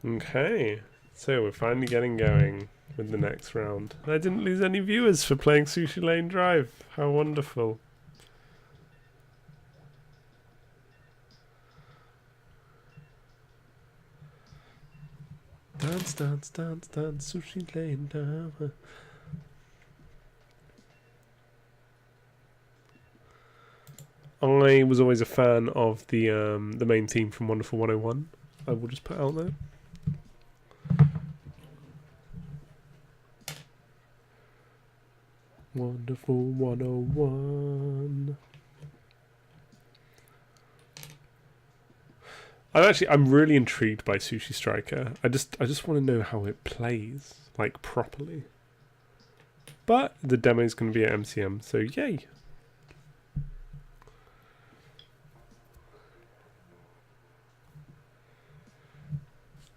Okay, so we're finally getting going with the next round. I didn't lose any viewers for playing Sushi Lane Drive. How wonderful. Dance, dance, dance, dance, Sushi Lane Drive. I was always a fan of the main theme from Wonderful 101. I will just put out there. Wonderful 101. I'm really intrigued by Sushi Striker. I just want to know how it plays, like, properly. But the demo's going to be at MCM, so yay.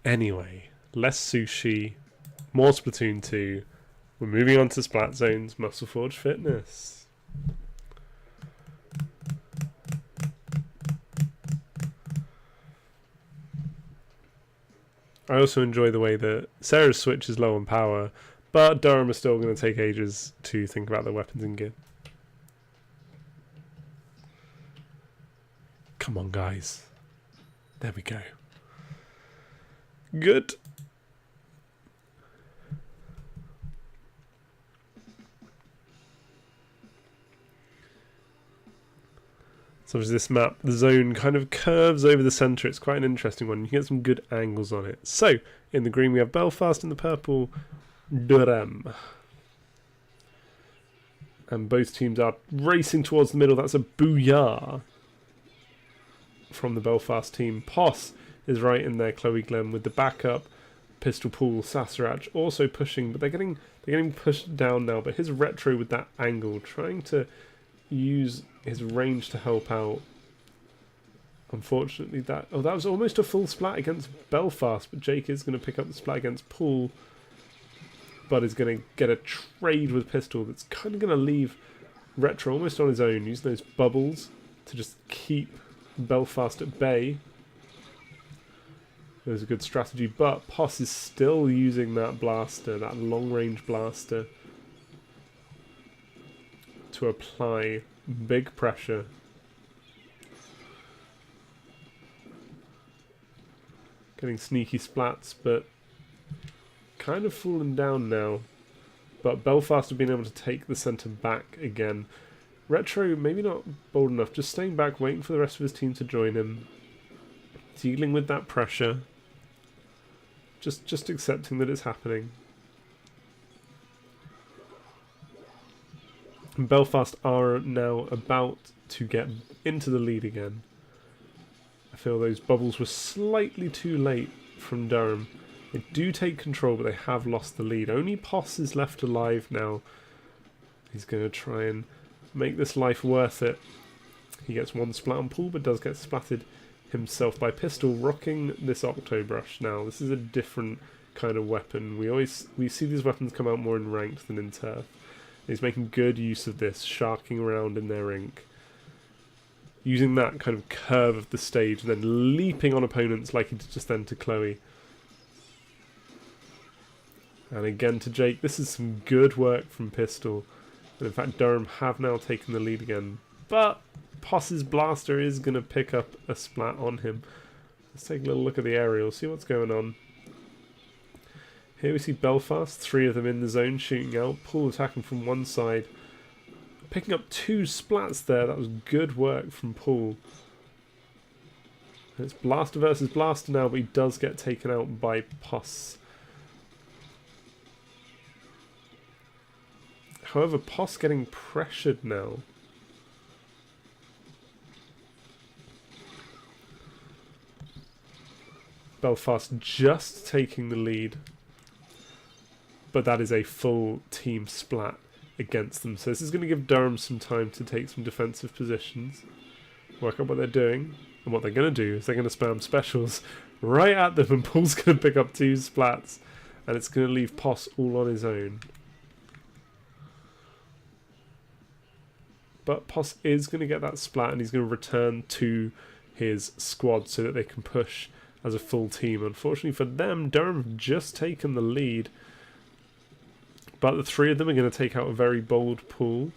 Anyway, less sushi, more Splatoon 2. We're moving on to Splat Zones, Muscle Forge Fitness. I also enjoy the way that Sarah's Switch is low on power, but Durham is still going to take ages to think about their weapons and gear. Come on, guys. There we go. Good. So as this map, the zone kind of curves over the centre. It's quite an interesting one. You can get some good angles on it. So, in the green we have Belfast, in the purple, Durham. And both teams are racing towards the middle. That's a booyah from the Belfast team. Poss is right in there, Chloe Glenn with the backup. Pistol Pool, Sasarach also pushing, but they're getting pushed down now. But his retro with that angle, trying to use his range to help out. Unfortunately, that was almost a full splat against Belfast, but Jake is going to pick up the splat against Pool, but is going to get a trade with Pistol that's kind of going to leave Retro almost on his own, using those bubbles to just keep Belfast at bay. It was a good strategy, but Poss is still using that blaster, that long-range blaster, to apply big pressure. Getting sneaky splats, but kind of fallen down now. But Belfast have been able to take the centre back again. Retro, maybe not bold enough, just staying back, waiting for the rest of his team to join him. Dealing with that pressure. Just accepting that it's happening. And Belfast are now about to get into the lead again. I feel those bubbles were slightly too late from Durham. They do take control, but they have lost the lead. Only Poss is left alive now. He's going to try and make this life worth it. He gets one splat on Pool, but does get splatted himself by Pistol, rocking this Octobrush now. This is a different kind of weapon. We see these weapons come out more in ranked than in turf. He's making good use of this, sharking around in their ink. Using that kind of curve of the stage and then leaping on opponents like he did just then to Chloe. And again to Jake. This is some good work from Pistol. And in fact, Durham have now taken the lead again. But Poss's blaster is going to pick up a splat on him. Let's take a little look at the aerial, see what's going on. Here we see Belfast, 3 of them in the zone shooting out. Pool attacking from one side. Picking up 2 splats there. That was good work from Pool. It's Blaster versus Blaster now, but he does get taken out by Poss. However, Poss getting pressured now. Belfast just taking the lead. But that is a full team splat against them. So this is going to give Durham some time to take some defensive positions. Work out what they're doing. And what they're going to do is they're going to spam specials right at them. And Paul's going to pick up 2 splats. And it's going to leave Poss all on his own. But Poss is going to get that splat. And he's going to return to his squad so that they can push as a full team. Unfortunately for them, Durham have just taken the lead. But the three of them are going to take out a very bold pool.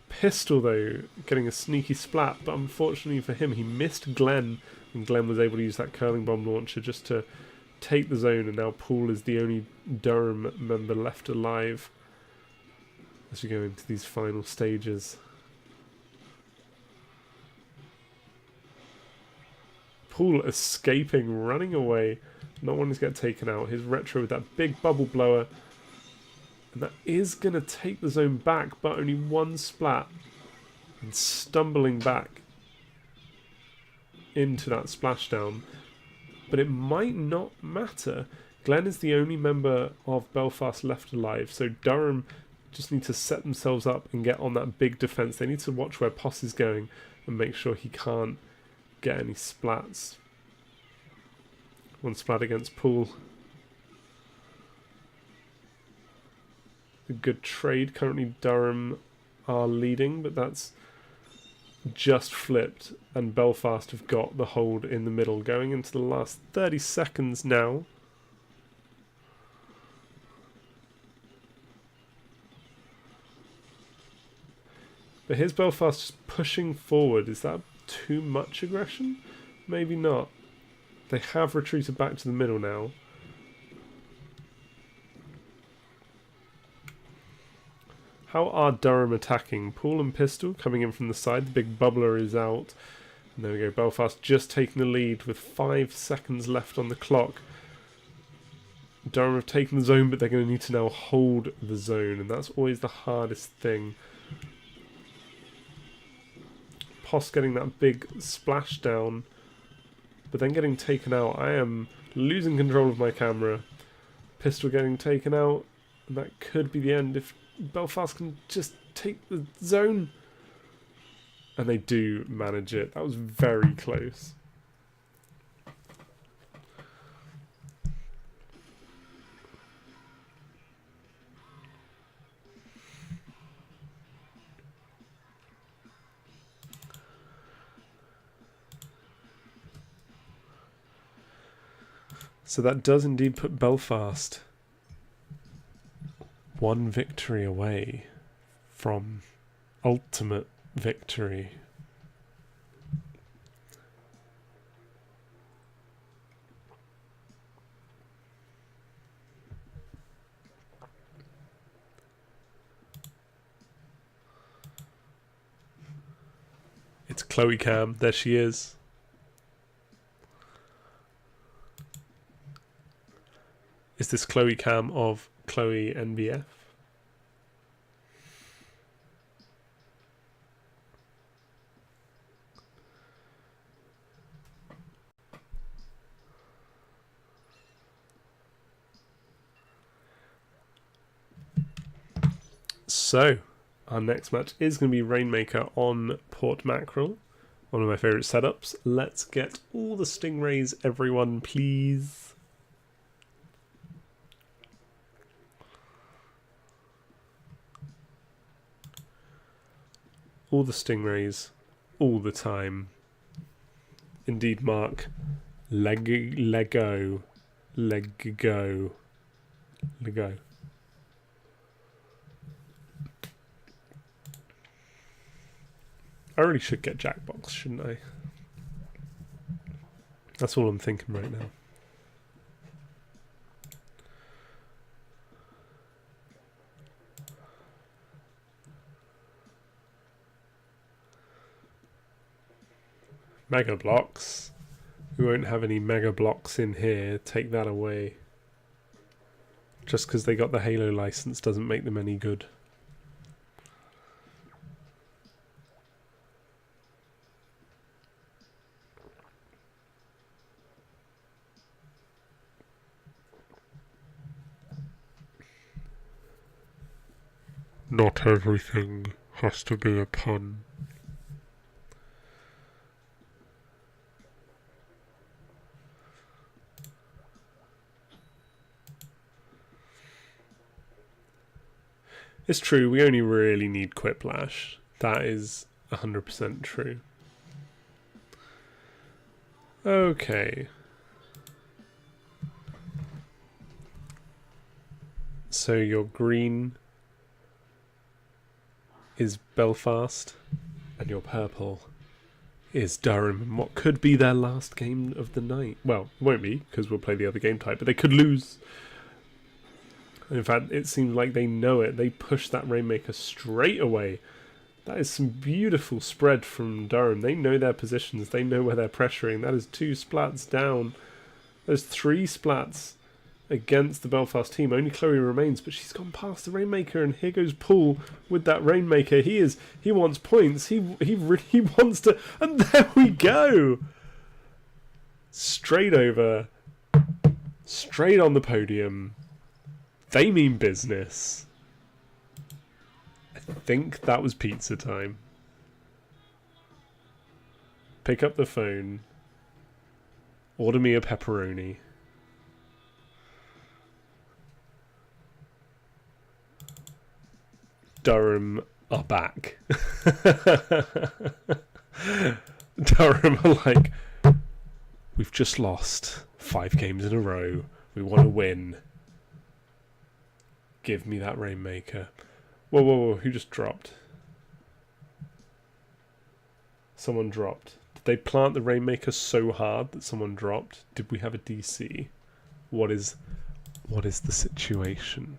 Pistol, though, getting a sneaky splat. But unfortunately for him, he missed Glenn. And Glenn was able to use that curling bomb launcher just to take the zone. And now Pool is the only Durham member left alive as we go into these final stages. Pool escaping, running away, not wanting to get taken out. His retro with that big bubble blower. And that is going to take the zone back, but only one splat. And stumbling back into that splashdown. But it might not matter. Glenn is the only member of Belfast left alive, so Durham just need to set themselves up and get on that big defence. They need to watch where Poss is going and make sure he can't get any splats. One splat against Pool. A good trade. Currently Durham are leading, but that's just flipped, and Belfast have got the hold in the middle. Going into the last 30 seconds now. But here's Belfast just pushing forward. Is that too much aggression? Maybe not. They have retreated back to the middle now. How are Durham attacking? Pool and Pistol coming in from the side. The big bubbler is out. And there we go. Belfast just taking the lead with 5 seconds left on the clock. Durham have taken the zone, but they're going to need to now hold the zone. And that's always the hardest thing. Poss getting that big splashdown, but then getting taken out. I am losing control of my camera. Pistol getting taken out. And that could be the end if Belfast can just take the zone. And they do manage it. That was very close. So that does indeed put Belfast one victory away from ultimate victory. It's Chloe Cam. There she is. Is this Chloe Cam of Chloe NBF? So, our next match is going to be Rainmaker on Port Mackerel. One of my favourite setups. Let's get all the stingrays, everyone, please. All the stingrays, all the time. Indeed, Mark. Lego. Lego. Lego. I really should get Jackbox, shouldn't I? That's all I'm thinking right now. Mega blocks. We won't have any mega blocks in here. Take that away. Just because they got the Halo license doesn't make them any good. Not everything has to be a pun. It's true, we only really need Quiplash. That is 100% true. Okay. So your green is Belfast, and your purple is Durham, and what could be their last game of the night. Well, it won't be, because we'll play the other game type, but they could lose. In fact, it seems like they know it. They push that Rainmaker straight away. That is some beautiful spread from Durham. They know their positions. They know where they're pressuring. That is 2 splats down. There's 3 splats against the Belfast team. Only Chloe remains, but she's gone past the Rainmaker, and here goes Paul with that Rainmaker. He wants points. He really wants to, and there we go. Straight over, straight on the podium. They mean business. I think that was pizza time. Pick up the phone. Order me a pepperoni. Durham are back. Durham are like, we've just lost 5 games in a row. We want to win. Give me that Rainmaker. Whoa, whoa, whoa. Who just dropped? Someone dropped. Did they plant the Rainmaker so hard that someone dropped? Did we have a DC? What is the situation?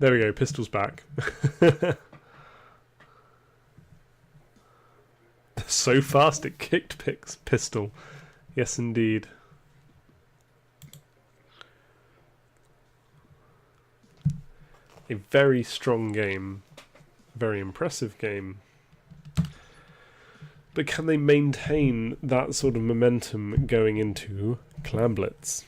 There we go, pistol's back. So fast it kicked pistol. Yes, indeed. A very strong game. Very impressive game. But can they maintain that sort of momentum going into Clan Blitz?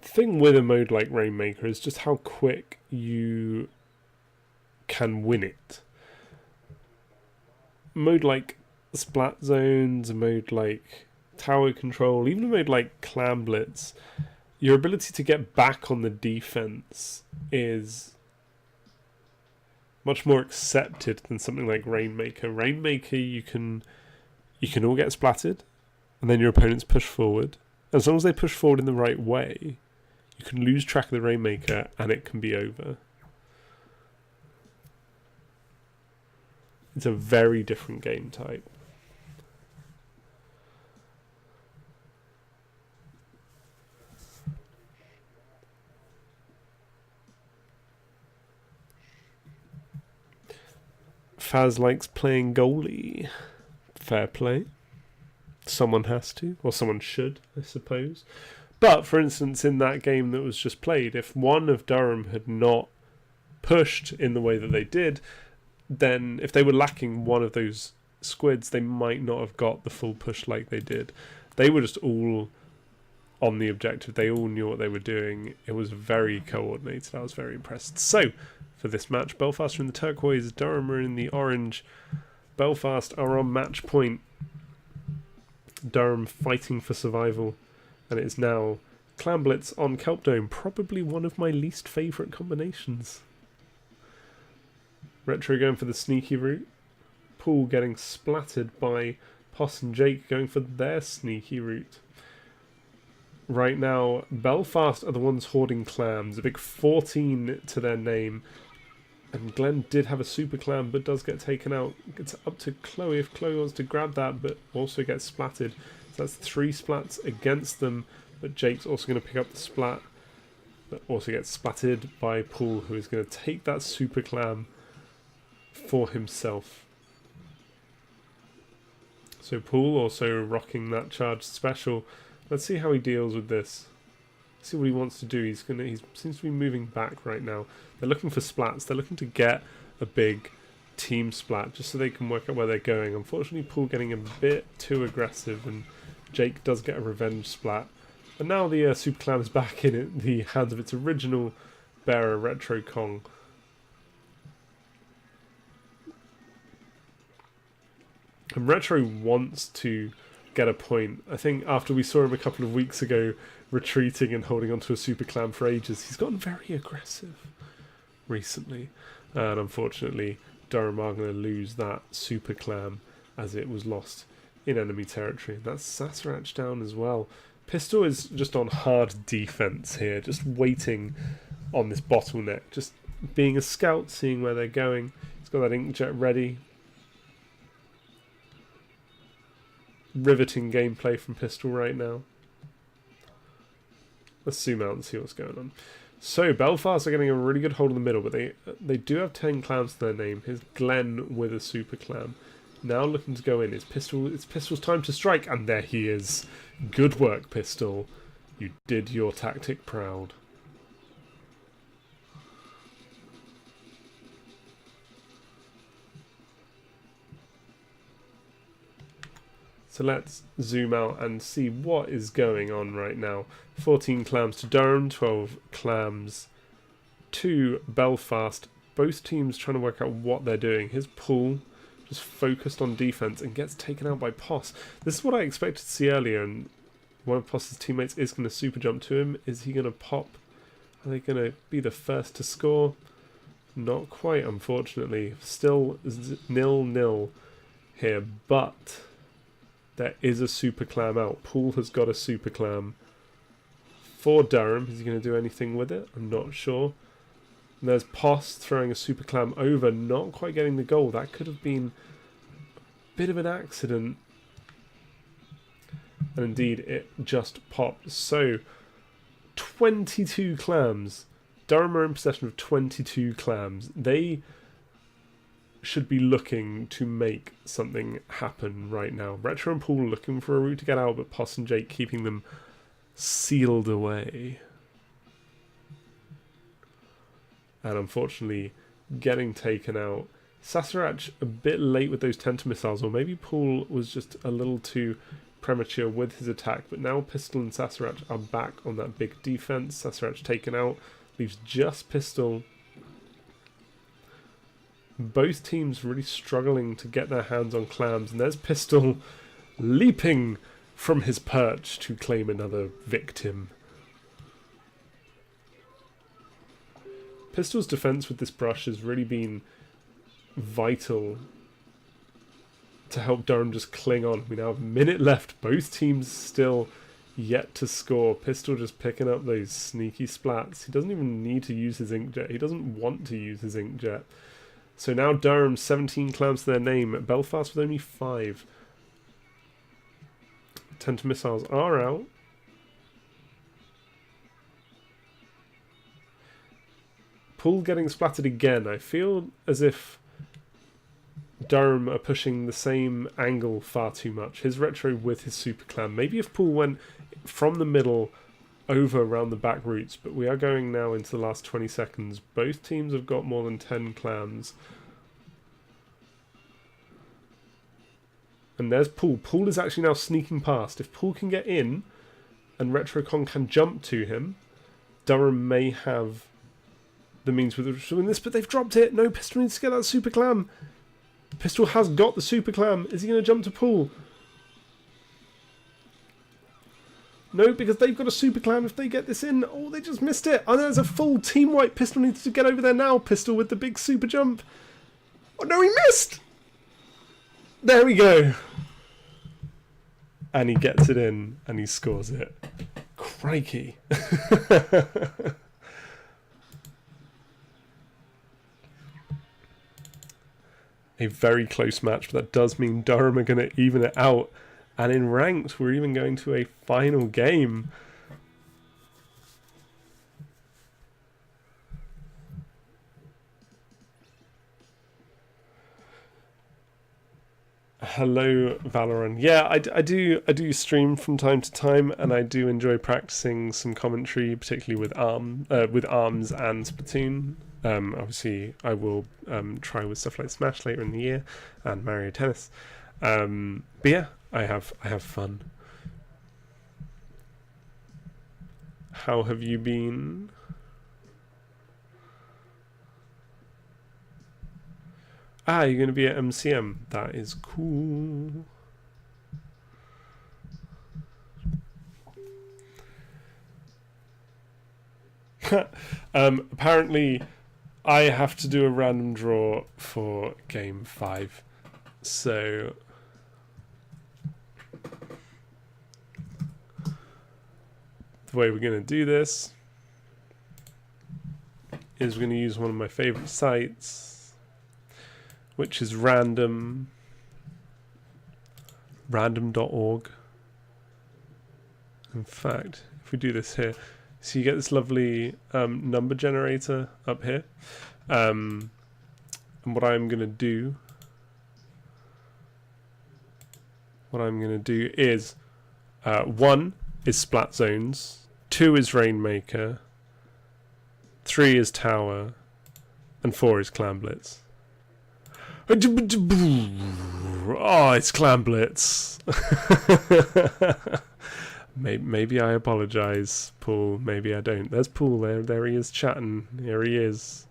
The thing with a mode like Rainmaker is just how quick you can win it. A mode like Splat Zones, a mode like Tower Control, even a mode like Clan Blitz, your ability to get back on the defense is much more accepted than something like Rainmaker. Rainmaker, you can all get splatted, and then your opponents push forward. As long as they push forward in the right way, you can lose track of the Rainmaker and it can be over. It's a very different game type. Faz likes playing goalie. Fair play. Someone has to, or someone should, I suppose. But, for instance, in that game that was just played, if one of Durham had not pushed in the way that they did, then if they were lacking one of those squids, they might not have got the full push like they did. They were just all on the objective. They all knew what they were doing. It was very coordinated. I was very impressed. So, for this match, Belfast are in the turquoise, Durham are in the orange. Belfast are on match point. Durham fighting for survival. And it is now Clan Blitz on Kelp Dome. Probably one of my least favourite combinations. Retro going for the sneaky route. Paul getting splattered by Poss and Jake going for their sneaky route. Right now, Belfast are the ones hoarding clams. A big 14 to their name. And Glenn did have a super clam, but does get taken out. It's up to Chloe if Chloe wants to grab that, but also gets splatted. So that's 3 splats against them, but Jake's also going to pick up the splat, but also gets splatted by Paul, who is going to take that super clam for himself. So Paul also rocking that charged special. Let's see how he deals with this. See what he wants to do. He seems to be moving back right now. They're looking for splats. They're looking to get a big team splat just so they can work out where they're going. Unfortunately, Paul getting a bit too aggressive and Jake does get a revenge splat. And now the Super Clam is back in the hands of its original bearer, Retro Kong. And Retro wants to get a point. I think after we saw him a couple of weeks ago retreating and holding onto a Super Clam for ages, he's gotten very aggressive recently. And unfortunately, Durham are going to lose that Super Clam as it was lost in enemy territory. That's Sasarach down as well. Pistol is just on hard defense here, just waiting on this bottleneck, just being a scout, seeing where they're going. He's got that inkjet ready. Riveting gameplay from Pistol right now. Let's zoom out and see what's going on. So Belfast are getting a really good hold in the middle, but they do have 10 clams to their name. Here's Glenn with a Super Clam. Now looking to go in. It's Pistol's time to strike, and there he is. Good work, Pistol. You did your tactic proud. So let's zoom out and see what is going on right now. 14 clams to Durham, 12 clams to Belfast. Both teams trying to work out what they're doing. Here's Paul, just focused on defense and gets taken out by Poss. This is what I expected to see earlier, and one of Poss's teammates is going to super jump to him. Is he going to pop? Are they going to be the first to score? Not quite, unfortunately. Still 0-0 here, but there is a Super Clam out. Poole has got a Super Clam for Durham. Is he going to do anything with it? I'm not sure. And there's Poss throwing a Super Clam over, not quite getting the goal. That could have been a bit of an accident. And indeed, it just popped. So, 22 clams. Durham are in possession of 22 clams. They should be looking to make something happen right now. Retro and Paul looking for a route to get out, but Poss and Jake keeping them sealed away. And unfortunately, getting taken out. Sasarach a bit late with those Tenta missiles, or maybe Paul was just a little too premature with his attack, but now Pistol and Sasarach are back on that big defense. Sasarach taken out, leaves just Pistol. Both teams really struggling to get their hands on clams, and there's Pistol leaping from his perch to claim another victim. Pistol's defense with this brush has really been vital to help Durham just cling on. We now have a minute left. Both teams still yet to score. Pistol just picking up those sneaky splats. He doesn't even need to use his inkjet. He doesn't want to use his inkjet. So now Durham, 17 clams to their name. Belfast with only 5. Tenta missiles are out. Poole getting splattered again. I feel as if Durham are pushing the same angle far too much. His retro with his Super Clam. Maybe if Poole went from the middle over around the back routes, but we are going now into the last 20 seconds. Both teams have got more than 10 clams. And there's Poole. Poole is actually now sneaking past. If Poole can get in and RetroCon can jump to him, Durham may have the means with doing this, but they've dropped it. No, Pistol needs to get that Super Clam. Pistol has got the Super Clam. Is he going to jump to Poole? No, because they've got a Super Clam. If they get this in, oh, they just missed it. Oh, there's a full team wipe. Pistol needs to get over there now. Pistol with the big super jump. Oh, no, he missed. There we go. And he gets it in, and he scores it. Crikey. A very close match, but that does mean Durham are going to even it out. And in ranked, we're even going to a final game. Hello, Valorant. Yeah, I do stream from time to time, and I do enjoy practicing some commentary, particularly with ARMS and Splatoon. Obviously, I will try with stuff like Smash later in the year and Mario Tennis. But yeah, I have fun How have you been? Ah, you're going to be at MCM. That is cool. Apparently, I have to do a random draw for game 5. So the way we're going to do this is we're going to use one of my favorite sites, which is random.org. In fact, if we do this here, so you get this lovely number generator up here. And what I'm going to do is 1 is splat zones, 2 is rainmaker, 3 is tower, and 4 is clan blitz. Oh, it's clan blitz. Maybe I apologize, Paul. Maybe I don't. There's Paul there. There he is chatting. Here he is.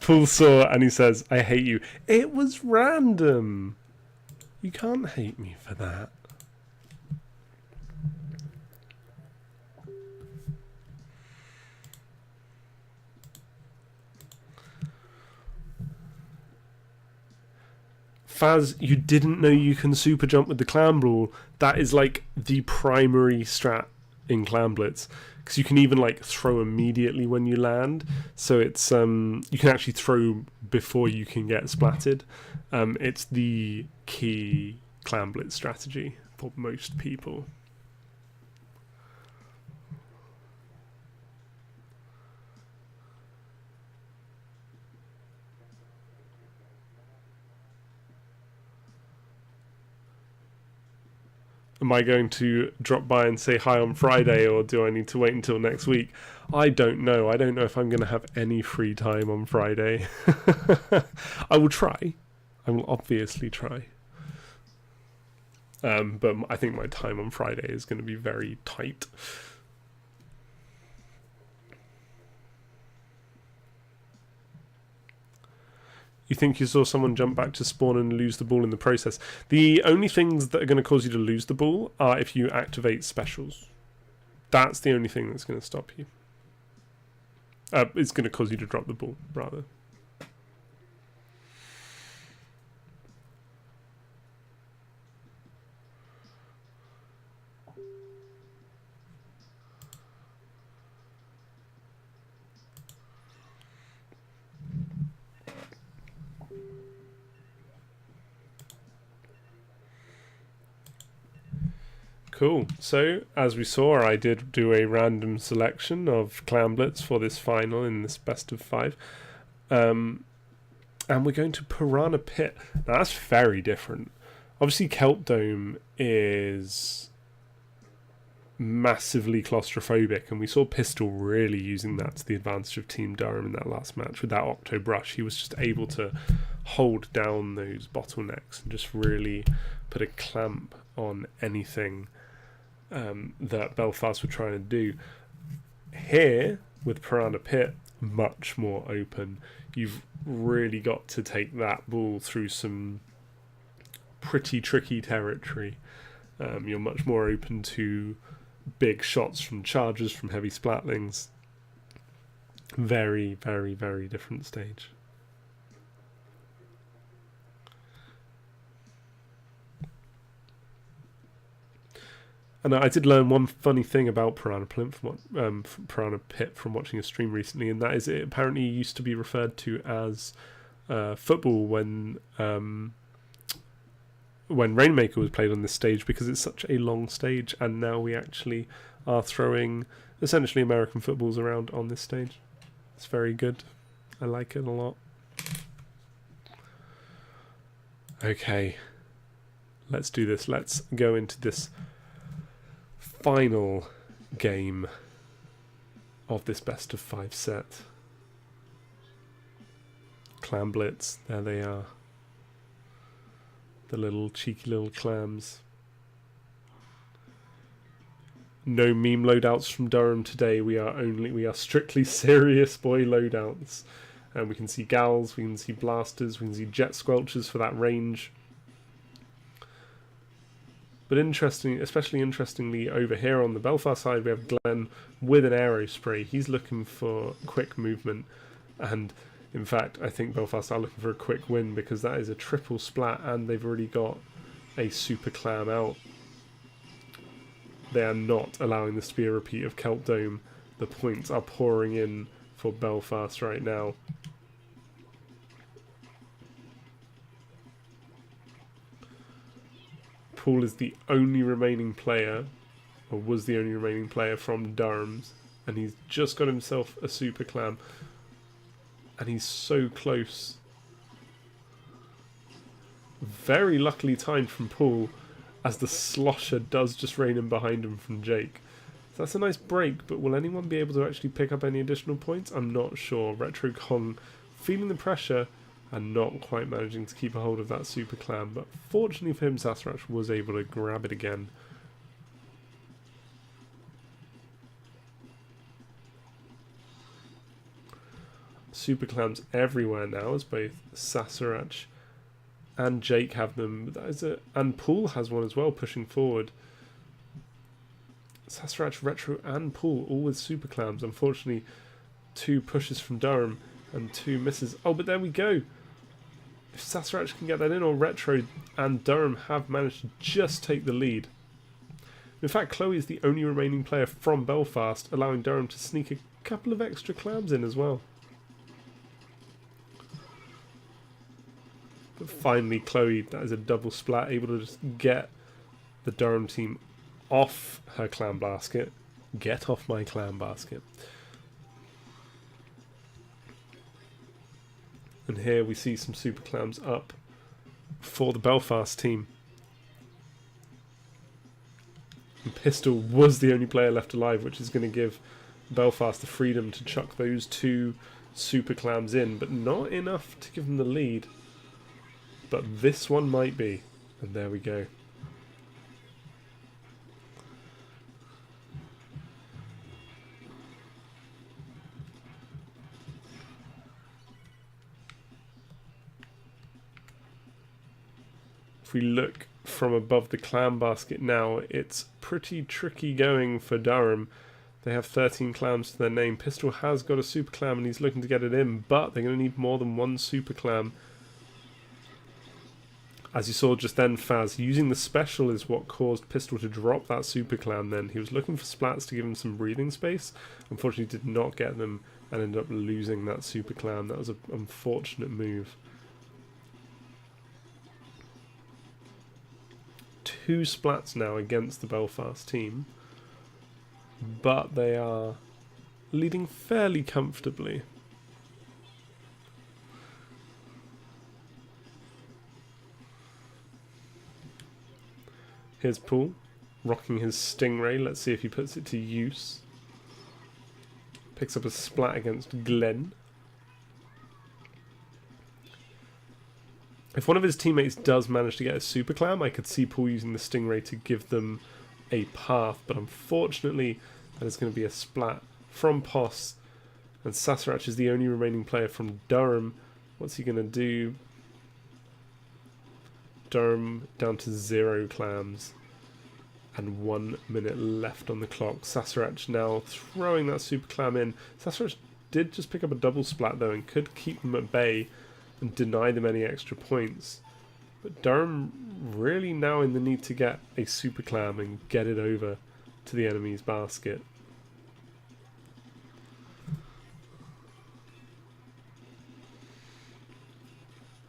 Paul saw and he says, I hate you. It was random. You can't hate me for that. Faz, you didn't know you can super jump with the clan brawl. That is like the primary strat in Clan Blitz, because you can even like throw immediately when you land, so it's you can actually throw before you can get splatted. It's the key Clan Blitz strategy for most people. Am I going to drop by and say hi on Friday, or do I need to wait until next week? I don't know. I don't know if I'm going to have any free time on Friday. I will try. I will obviously try. But I think my time on Friday is going to be very tight. You think you saw someone jump back to spawn and lose the ball in the process? The only things that are going to cause you to lose the ball are if you activate specials. That's the only thing that's going to stop you. It's going to cause you to drop the ball, rather. Cool. So, as we saw, I did do a random selection of Clan Blitz for this final in this best of 5. And we're going to Piranha Pit. Now, that's very different. Obviously, Kelp Dome is massively claustrophobic, and we saw Pistol really using that to the advantage of Team Durham in that last match with that Octo Brush. He was just able to hold down those bottlenecks and just really put a clamp on anything that Belfast were trying to do. Here, with Piranha Pit, much more open. You've really got to take that ball through some pretty tricky territory. You're much more open to big shots from chargers, from heavy splatlings. Very, very, very different stage. And I did learn one funny thing about Piranha Pit from watching a stream recently, and that is it apparently used to be referred to as football when Rainmaker was played on this stage, because it's such a long stage, and now we actually are throwing essentially American footballs around on this stage. It's very good. I like it a lot. Okay, let's do this. Let's go into this final game of this best of 5 set. Clam Blitz, there they are. The little cheeky little clams. No meme loadouts from Durham today. We are strictly serious boy loadouts. And we can see gals, we can see blasters, we can see jet squelchers for that range. But especially interestingly, over here on the Belfast side, we have Glenn with an aero spray. He's looking for quick movement, and in fact, I think Belfast are looking for a quick win because that is a triple splat, and they've already got a super clam out. They are not allowing this to be a repeat of Kelp Dome. The points are pouring in for Belfast right now. Paul is the only remaining player, or was the only remaining player from Durham's, and he's just got himself a super clam, and he's so close. Very luckily timed from Paul, as the slosher does just rain in behind him from Jake. So that's a nice break, but will anyone be able to actually pick up any additional points? I'm not sure. Retro Kong feeling the pressure and not quite managing to keep a hold of that super clam, but fortunately for him, Sasrach was able to grab it again. Super clams everywhere now, as both Sasrach and Jake have them. And Paul has one as well, pushing forward. Sasrach, Retro, and Paul, all with super clams. Unfortunately, 2 pushes from Durham and 2 misses. Oh, but there we go. If Sasrach can get that in, or Retro and Durham have managed to just take the lead. In fact, Chloe is the only remaining player from Belfast, allowing Durham to sneak a couple of extra clams in as well. But finally, Chloe, that is a double splat, able to just get the Durham team off her clam basket. Get off my clam basket. And here we see some super clams up for the Belfast team. And Pistol was the only player left alive, which is going to give Belfast the freedom to chuck those 2 super clams in, but not enough to give them the lead. But this one might be. And there we go. If we look from above the clam basket now, it's pretty tricky going for Durham. They have 13 clams to their name. Pistol has got a super clam and he's looking to get it in, but they're going to need more than 1 super clam. As you saw just then, Faz, using the special is what caused Pistol to drop that super clam then. He was looking for splats to give him some breathing space. Unfortunately did not get them and ended up losing that super clam. That was an unfortunate move. 2 splats now against the Belfast team, but they are leading fairly comfortably. Here's Paul, rocking his Stingray. Let's see if he puts it to use. Picks up a splat against Glenn. If one of his teammates does manage to get a super clam, I could see Paul using the Stingray to give them a path, but unfortunately that is going to be a splat from Poss, and Sasrach is the only remaining player from Durham. What's he going to do? Durham down to 0 clams and 1 minute left on the clock. Sasrach now throwing that super clam in. Sasrach did just pick up a double splat though and could keep them at bay and deny them any extra points. But Durham really now in the need to get a super clam and get it over to the enemy's basket.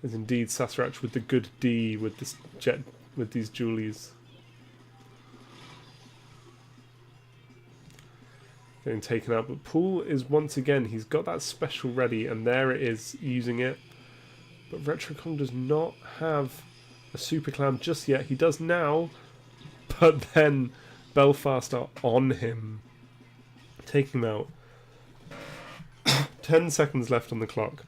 As indeed Sasrach with the good D with this jet, with these Julies. Getting taken out, but Paul is once again, he's got that special ready and there it is, using it. But Retrocon does not have a super clam just yet. He does now, but then Belfast are on him, taking him out. 10 seconds left on the clock.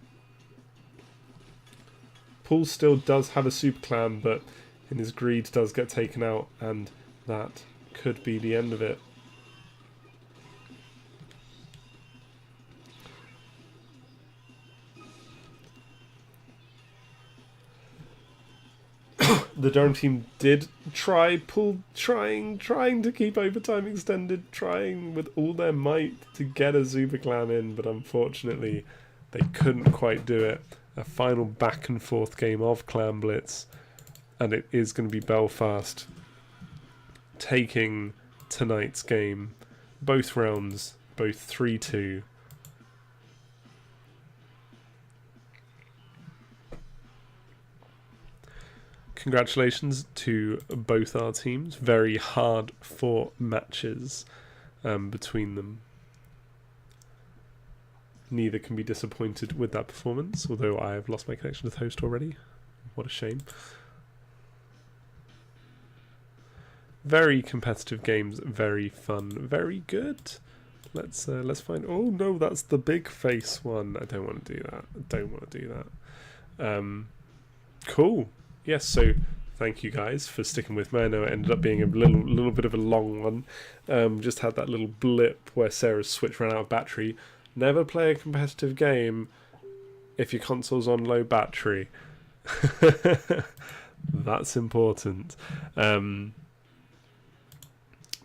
Paul still does have a super clam, but in his greed does get taken out, and that could be the end of it. The Durham team did try, trying to keep overtime extended, trying with all their might to get a super clam in, but unfortunately they couldn't quite do it. A final back and forth game of Clam Blitz, and it is going to be Belfast taking tonight's game. Both rounds, both 3-2. Congratulations to both our teams. Very hard fought matches between them. Neither can be disappointed with that performance, although I have lost my connection to the host already. What a shame. Very competitive games, very fun, very good. Let's find. Oh no, that's the big face one. I don't want to do that. I don't want to do that. Cool. Yes, so thank you guys for sticking with me. I know it ended up being a little bit of a long one. Just had that little blip where Sarah's Switch ran out of battery. Never play a competitive game if your console's on low battery. That's important. But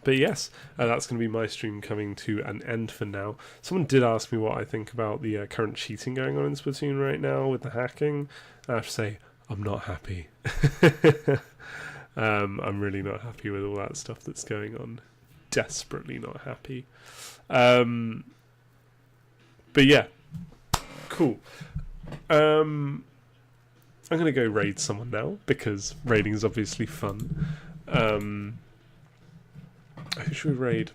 yes, that's going to be my stream coming to an end for now. Someone did ask me what I think about the current cheating going on in Splatoon right now with the hacking. I have to say, I'm not happy. I'm really not happy with all that stuff that's going on. Desperately not happy. But yeah, cool. I'm going to go raid someone now, because raiding is obviously fun. Who should we raid?